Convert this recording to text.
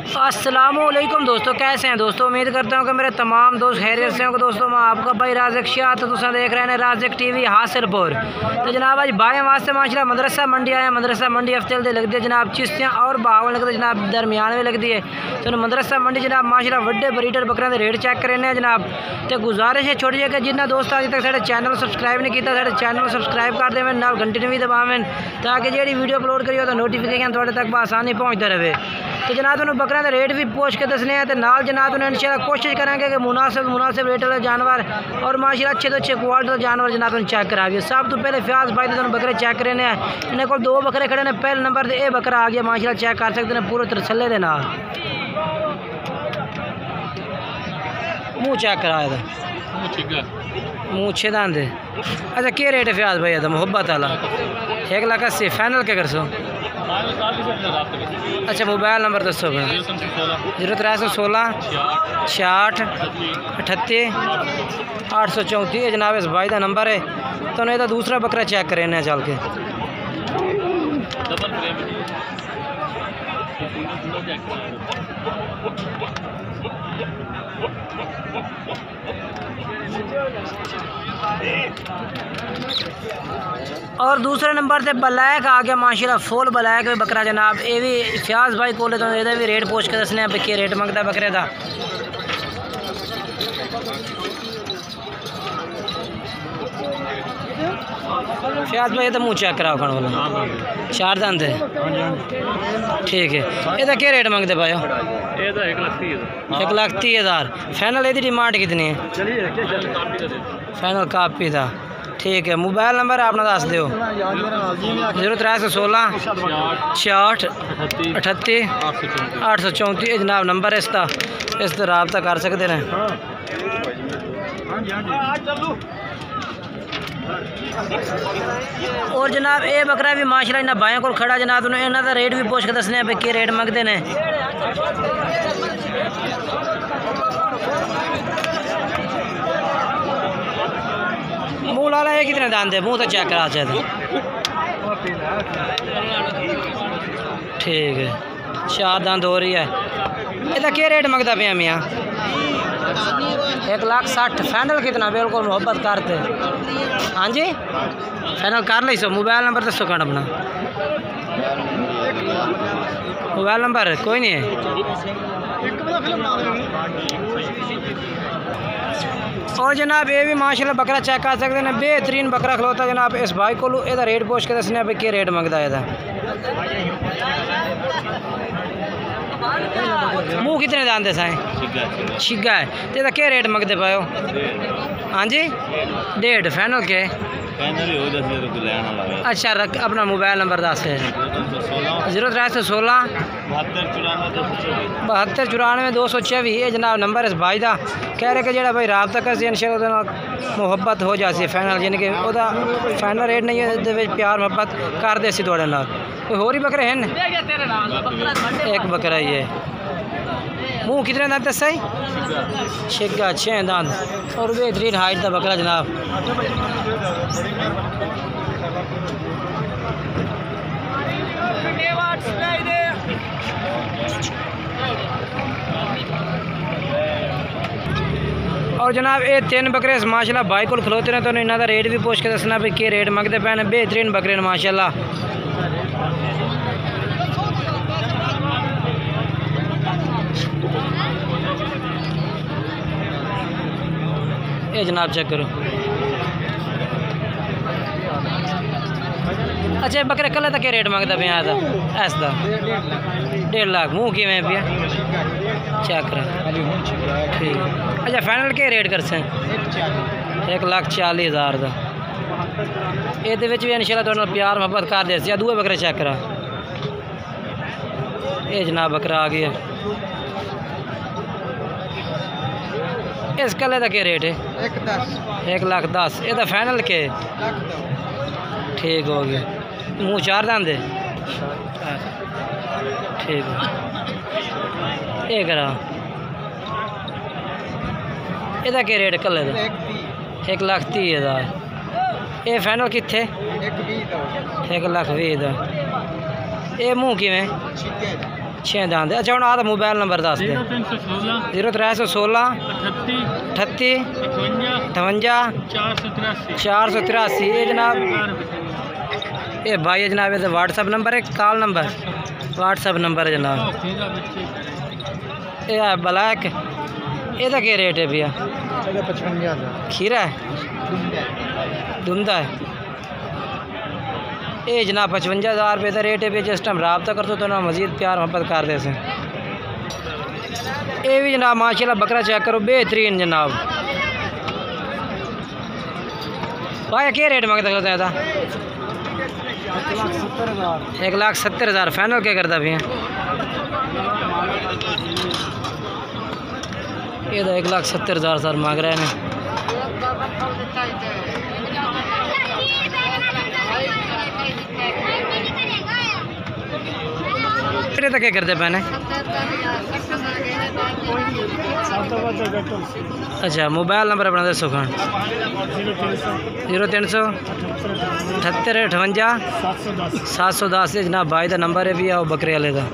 अस्सलामुअलैकुम दोस्तों, कैसे हैं दोस्तों। उम्मीद करता हूँ कि मेरे तमाम दोस्त खैरियत से होंगे। दोस्तों मैं आपका भाई राज़िक शाह, तो तुम देख रहे हैं राज़िक टीवी हासिलपुर। तो जनाब आज भाई वास्ते माशाल्लाह मदरसा मंडी आए। मदरसा मंडी हफ्ते लगती है जनाब, चिश्तियाँ और बावन लगते जनाब दरमियान में लगती है। तो मदरसा मंडी जनाब माशाल्लाह वड्डे ब्रीडर बकरे के रेट चेक करने जनाब। तो गुजारिश है छोटी जगह जिन्ना दोस्त अभी तक साढ़े चैनल सब्सक्राइब नहीं किया, साढ़े चैनल सब्सक्राइब कर देवें, नाल घंटी भी दबावें ताकि जी वीडियो अपलोड करिए तो नोटिफिकेशन थोड़े तक आसानी पहुँचता रहे। तो जनाब उन्होंने बकरा के रेट भी पूछ के दसने हैं। तो नाल जनाब उन्हें इंशाल्लाह कोशिश करेंगे कि मुनासिब रेट वाले जानवर और माशाल्लाह अच्छे तो अच्छे क्वालिटी वाले जानवर जनाब उन्हें चेक कराइए। सब तो पहले फ्याज भाई तो बकरे चेक करने हैं। इन्हें को दो बकरे खड़े ने, पहले नंबर से ये बकरा आ गया माशाल्लाह, चेक कर सकते हैं पूरे तरसले के नाल। मुँह चेक कराया था, मुँह छे दान दे। अच्छा क्या रेट है फ्याज भाई? मोहब्बत वाला 1,80,000 फाइनल क्या कर सो? अच्छा मोबाइल नंबर दसो अपना। 0316 66 38 834 जनाब इस भाई का नंबर है। तो नहीं तो दूसरा बकरा चेक करें चल के। और दूसरे नंबर से ब्लैक आ गया माशाल्लाह, फुल ब्लैक में बकरा जनाब। ये भी फ्याज भाई को तो ये भी रेट पूछ के दसने क्या रेट मंगता बकरे का। फ्याज भाई तो मुँह चेक कराओ खाने वाला, 4 दांत है। ठीक है, ये क्या रेट मंगते पाए? 1,30,000 फाइनल। ये डिमांड कितनी है? फाइनल कापी था। ठीक है, मोबाइल नंबर अपना दस दो। 0316 66 38 834 जनाब नंबर इसका, इस तरह रब्ता कर सकते हैं। और जनाब ये बकरा भी माशाल्लाह इन्हें भाइयों को खड़ा जनाब, इन्हों का रेट भी पूछ के दसने पे क्या रेट मंगते हैं। मुँह लाला है कितने दांत है? मुँह तो चेक करा चाहते। ठीक है, 4 दांत हो रही है। इसका क्या रेट मंगता पे मियाँ? 1,60,000 फाइनल कितना? बिल्कुल मोहब्बत करते। हाँ जी फाइनल कर ली सो। मोबाइल नंबर दसो कौन अपना? मोबाइल नंबर कोई नहीं है। और जनाब ये भी माशाल्लाह बकरा चेक कर सकते हैं, बेहतरीन बकरा खलोता जनाब। इस भाई को यदा रेट पूछ के दसने पे क्या रेट मंगता है। मुँह कितने दांत है साएँ? छिगा है। तो क्या रेट मंगते पाए? हाँ जी 1.5 फाइनल के। अच्छा रख अपना मोबाइल नंबर दस है। 0316 72 94 224 ये जनाब नंबर इस भाई का। कह रहे कि जो भाई रब्ता कर इंशाल्लाह मुहब्बत हो जाती है फाइनल, यानी कि वह फाइनल रेट नहीं है, प्यार मुहब्बत कर दे सी थोड़े नाल। कोई होर ही बकरे हैं? एक बकरा ही है। मुँह कितने दांत है सही? छिगा 6 दांत और बेहतरीन हाइट का बकरा जनाब। और जनाब ये 3 बकरे माशाल्लाह भाई को खलोते हैं। तो इन्हों का रेट भी पूछ के दसना भी क्या रेट मंगते पे। बेहतरीन बकरे माशाल्लाह। ये जनाब चेक करो। अच्छा बकरे कल तक रेट मंगता पे आता ऐसा 1.5 लाख। मुँह कि पे चेक करा। ठीक है, अच्छा फाइनल क्या रेट कर से? 1,40,000 का। ये भी इंशाल्लाह तो प्यार मुहब्बत कर दे। दूए बकरे चेक करा। ये जनाब बकरा आ गया। इस कले का क्या रेट है? 1,10,000। ये फाइनल के? ठीक हो गया। मुँह 4 दांत है। ठीक है, ये करा। ਇਹਦਾ ਕੀ ਰੇਟ ਕੱਲੇ ਦਾ 1,30,000। ਇਹ ਫਾਈਨਲ ਕਿੱਥੇ 1,20,000 ਦਾ। ਇਹ ਮੂੰਹ ਕਿਵੇਂ 6 दांद। अच्छा हूँ आता मोबाइल नंबर दस दे। 0316 38 58 483। ये जनाब ये भाई है जनाब, ये व्हाट्सअप नंबर है, कॉल नंबर व्हाट्सअप नंबर है जनाब। ये है ब्लैक, ਇਹਦਾ क्या रेट है भैया? 55,000। खीरा है, धुंधा है। ये जनाब 55,000 रुपये का रेट है भैया। जिस टाइम रब्ता कर तो ना मज़ीद प्यार मोहब्बत कर दे से। ये भी जनाब माशाल्लाह बकरा चेक करो, बेहतरीन जनाब। भाई क्या रेट मांगता होता है? 1,70,000 फाइनल क्या करता भैया? ये तो 1,70,000 सर मांग रहे हैं। तो क्या करते पहने? अच्छा मोबाइल नंबर अपना दसो खान। 0300 78 58 710 जनाब भाई का नंबर है भी आओ बकरे वाले का।